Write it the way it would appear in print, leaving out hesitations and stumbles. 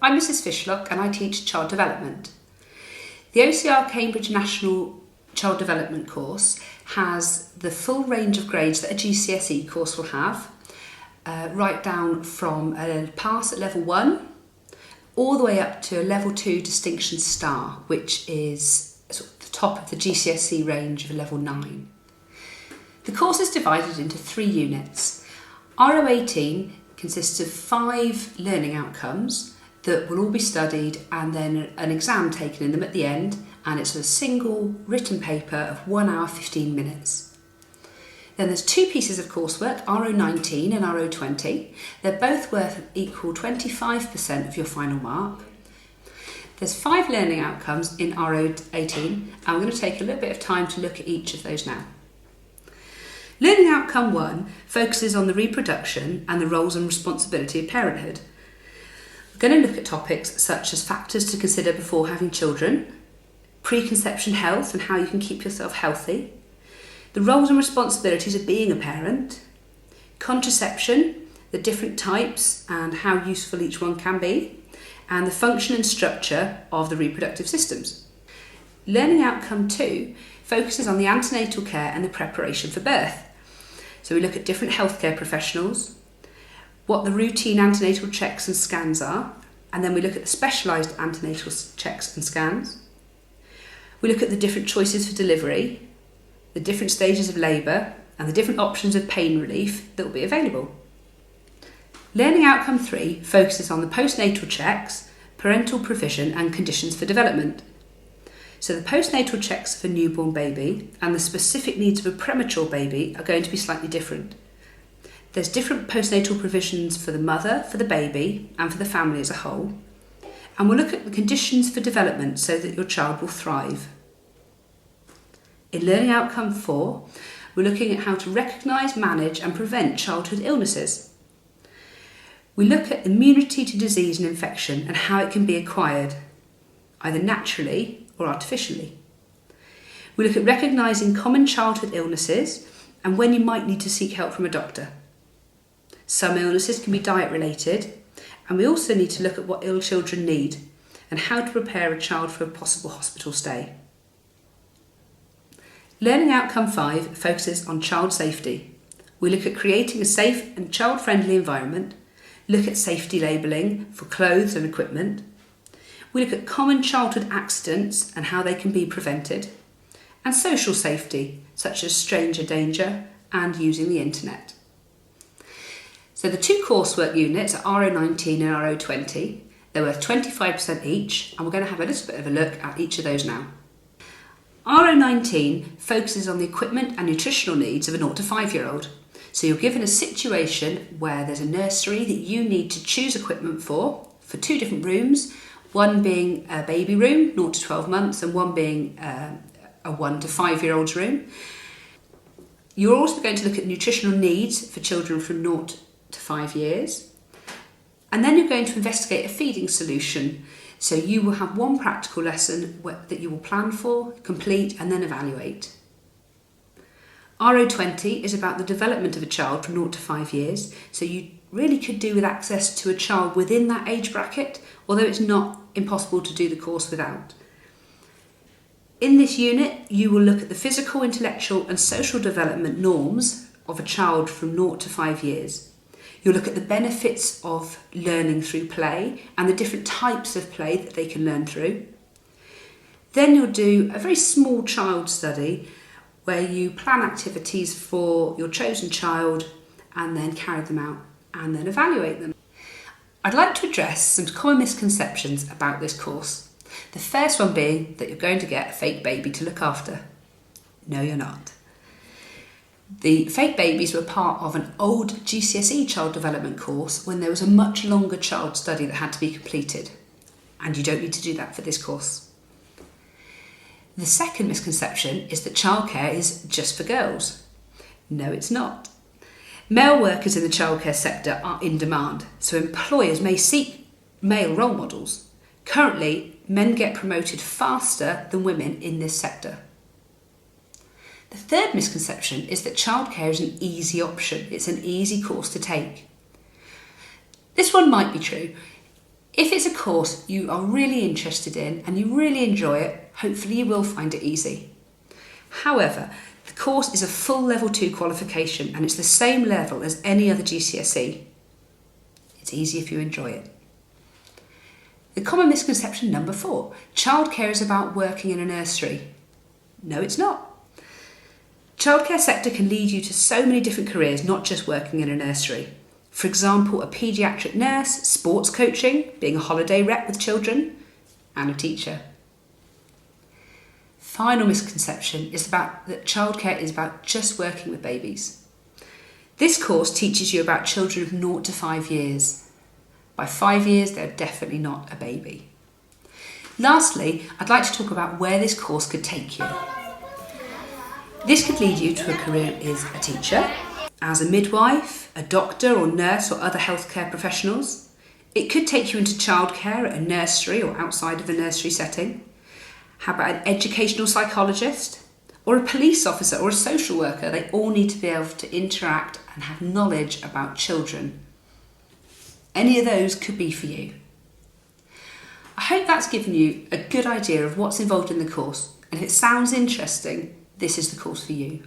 I'm Mrs Fishlock and I teach child development. The OCR Cambridge National Child Development course has the full range of grades that a GCSE course will have, right down from a pass at level 1 all the way up to a level 2 distinction star, which is sort of the top of the GCSE range of level 9. The course is divided into 3 units. RO18 consists of 5 learning outcomes that will all be studied and then an exam taken in them at the end, and it's a single written paper of 1 hour 15 minutes. Then there's 2 pieces of coursework, RO19 and RO20. They're both worth equal 25% of your final mark. There's 5 learning outcomes in RO18, and we're going to take a little bit of time to look at each of those now. Learning outcome 1 focuses on the reproduction and the roles and responsibility of parenthood. We're going to look at topics such as factors to consider before having children, preconception health and how you can keep yourself healthy, the roles and responsibilities of being a parent, contraception, the different types and how useful each one can be, and the function and structure of the reproductive systems. Learning outcome 2 focuses on the antenatal care and the preparation for birth. So we look at different healthcare professionals, what the routine antenatal checks and scans are, and then we look at the specialised antenatal checks and scans. We look at the different choices for delivery, the different stages of labour, and the different options of pain relief that will be available. Learning outcome 3 focuses on the postnatal checks, parental provision and conditions for development. So the postnatal checks of a newborn baby and the specific needs of a premature baby are going to be slightly different. There's different postnatal provisions for the mother, for the baby and for the family as a whole. And we'll look at the conditions for development so that your child will thrive. In Learning Outcome 4, we're looking at how to recognise, manage and prevent childhood illnesses. We look at immunity to disease and infection and how it can be acquired, either naturally or artificially. We look at recognising common childhood illnesses and when you might need to seek help from a doctor. Some illnesses can be diet related, and we also need to look at what ill children need and how to prepare a child for a possible hospital stay. Learning Outcome 5 focuses on child safety. We look at creating a safe and child-friendly environment, look at safety labelling for clothes and equipment. We look at common childhood accidents and how they can be prevented, and social safety such as stranger danger and using the internet. So the 2 coursework units are RO19 and RO20. They're worth 25% each, and we're going to have a little bit of a look at each of those now. RO19 focuses on the equipment and nutritional needs of a 0 to 5-year-old. So you're given a situation where there's a nursery that you need to choose equipment for 2 different rooms, one being a baby room, 0 to 12 months, and one being a 1 to 5-year-old's room. You're also going to look at nutritional needs for children from 0 to 5 years. And then you're going to investigate a feeding solution. So you will have one practical lesson that you will plan for, complete and then evaluate. RO20 is about the development of a child from 0 to 5 years. So you really could do with access to a child within that age bracket, although it's not impossible to do the course without. In this unit, you will look at the physical, intellectual and social development norms of a child from 0 to 5 years. You'll look at the benefits of learning through play and the different types of play that they can learn through. Then you'll do a very small child study where you plan activities for your chosen child and then carry them out and then evaluate them. I'd like to address some common misconceptions about this course. The first one being that you're going to get a fake baby to look after. No, you're not. The fake babies were part of an old GCSE child development course when there was a much longer child study that had to be completed, and you don't need to do that for this course. The second misconception is that childcare is just for girls. No, it's not. Male workers in the childcare sector are in demand, so employers may seek male role models. Currently, men get promoted faster than women in this sector. The third misconception is that childcare is an easy option. It's an easy course to take. This one might be true. If it's a course you are really interested in and you really enjoy it, hopefully you will find it easy. However, the course is a full level 2 qualification and it's the same level as any other GCSE. It's easy if you enjoy it. The common misconception number 4, childcare is about working in a nursery. No, it's not. Childcare sector can lead you to so many different careers, not just working in a nursery. For example, a paediatric nurse, sports coaching, being a holiday rep with children, and a teacher. Final misconception is that childcare is about just working with babies. This course teaches you about children of 0 to 5 years. By 5 years, they're definitely not a baby. Lastly, I'd like to talk about where this course could take you. This could lead you to a career as a teacher, as a midwife, a doctor or nurse or other healthcare professionals. It could take you into childcare at a nursery or outside of a nursery setting. How about an educational psychologist or a police officer or a social worker? They all need to be able to interact and have knowledge about children. Any of those could be for you. I hope that's given you a good idea of what's involved in the course, and if it sounds interesting, this is the course for you.